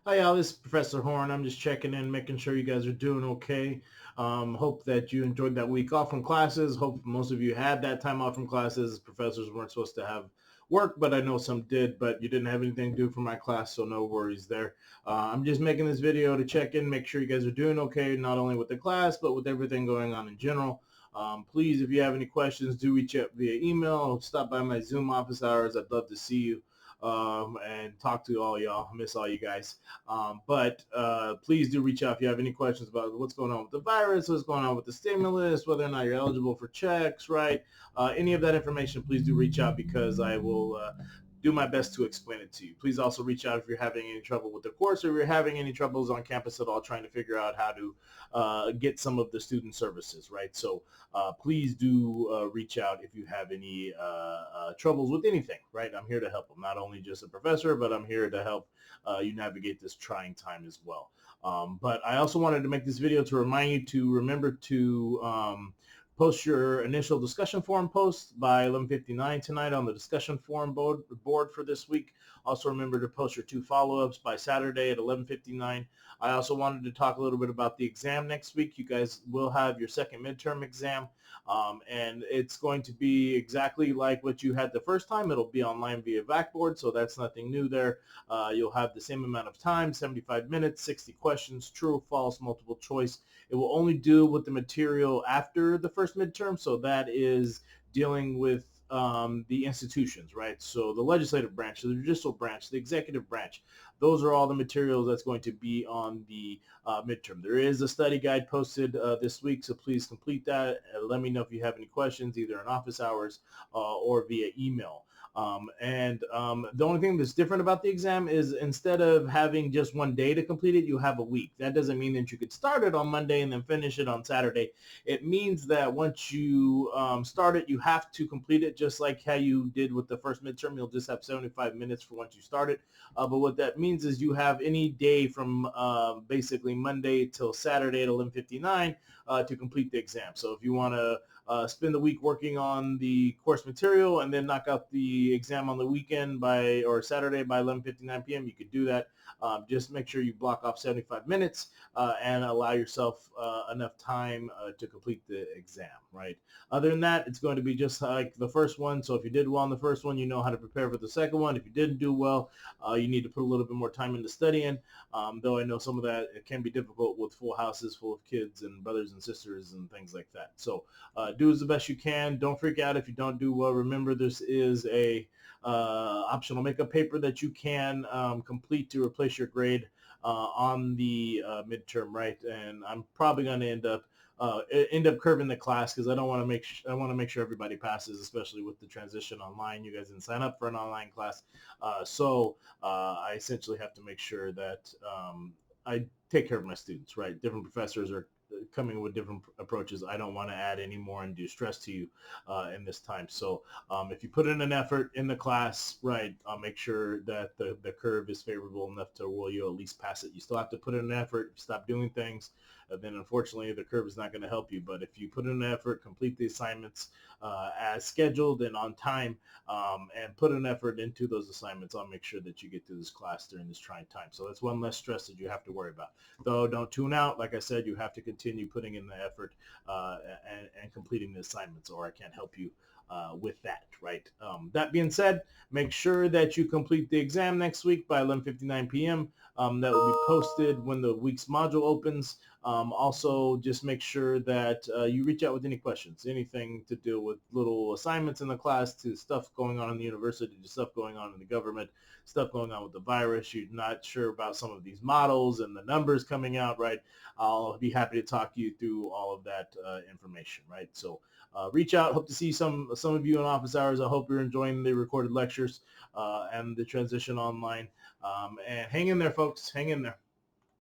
Hi, y'all. This is Professor Horn. I'm just checking in, making sure you guys are doing okay. Hope that you enjoyed that week off from classes. Hope most of you had that time off from classes. Professors weren't supposed to have work, but I know some did, but you didn't have anything to do for my class, so no worries there. I'm just making this video to check in, make sure you guys are doing okay, not only with the class, but with everything going on in general. Please, if you have any questions, do reach out via email. Stop by my Zoom office hours. I'd love to see you and talk to all y'all. I miss all you guys. But please do reach out if you have any questions about what's going on with the virus, what's going on with the stimulus, whether or not you're eligible for checks, right? Any of that information, please do reach out because I will do my best to explain it to you. Please also reach out if you're having any trouble with the course or if you're having any troubles on campus at all trying to figure out how to get some of the student services, right? So please do reach out if you have any troubles with anything, right? I'm here to help. I'm not only just a professor, but I'm here to help you navigate this trying time as well. But I also wanted to make this video to remind you to remember to post your initial discussion forum post by 11:59 tonight on the discussion forum board for this week. Also remember to post your 2 follow-ups by Saturday at 11:59. I also wanted to talk a little bit about the exam next week. You guys will have your second midterm exam, and it's going to be exactly like what you had the first time. It'll be online via Blackboard, so that's nothing new there. You'll have the same amount of time, 75 minutes, 60 questions, true or false, multiple choice. It will only deal with the material after the first midterm, so that is dealing with the institutions, right? So the legislative branch, the judicial branch, the executive branch, those are all the materials that's going to be on the midterm. There is a study guide posted this week, so please complete that. Let me know if you have any questions, either in office hours or via email. The only thing that's different about the exam is instead of having just one day to complete it, you have a week. That doesn't mean that you could start it on Monday and then finish it on Saturday. It means that once you start it, you have to complete it just like how you did with the first midterm. You'll just have 75 minutes for once you start it. But what that means is you have any day from basically Monday till Saturday at 11:59 to complete the exam. So if you want to spend the week working on the course material and then knock out the exam on the weekend or Saturday by 11:59 p.m. You could do that. Just make sure you block off 75 minutes and allow yourself enough time to complete the exam, right? Other than that, it's going to be just like the first one. So if you did well on the first one, you know how to prepare for the second one. If you didn't do well, you need to put a little bit more time into studying, though I know some of that it can be difficult with full houses full of kids and brothers and sisters and things like that. So do as the best you can. Don't freak out if you don't do well. Remember, this is a optional makeup paper that you can complete to replace your grade on the midterm, right? And I'm probably going to end up curving the class because I don't want to I want to make sure everybody passes, especially with the transition online. You guys didn't sign up for an online class, so I essentially have to make sure that I take care of my students, right? Different professors are coming with different approaches. I don't want to add any more undue stress to you in this time. So if you put in an effort in the class, right, I'll make sure that the curve is favorable enough to where you'll at least pass it. You still have to put in an effort. If you stop doing things, then unfortunately the curve is not going to help you. But if you put in an effort, complete the assignments as scheduled and on time, and put an effort into those assignments, I'll make sure that you get through this class during this trying time. So that's one less stress that you have to worry about. Though don't tune out. Like I said, you have to continue putting in the effort and completing the assignments, or I can't help you with that, right? That being said, make sure that you complete the exam next week by 11:59 p.m. That will be posted when the week's module opens. Also, just make sure that you reach out with any questions, anything to do with little assignments in the class to stuff going on in the university, to stuff going on in the government, stuff going on with the virus. You're not sure about some of these models and the numbers coming out, right? I'll be happy to talk you through all of that information, right? So reach out. Hope to see some of you in office hours. I hope you're enjoying the recorded lectures and the transition online. And hang in there, folks. Hang in there.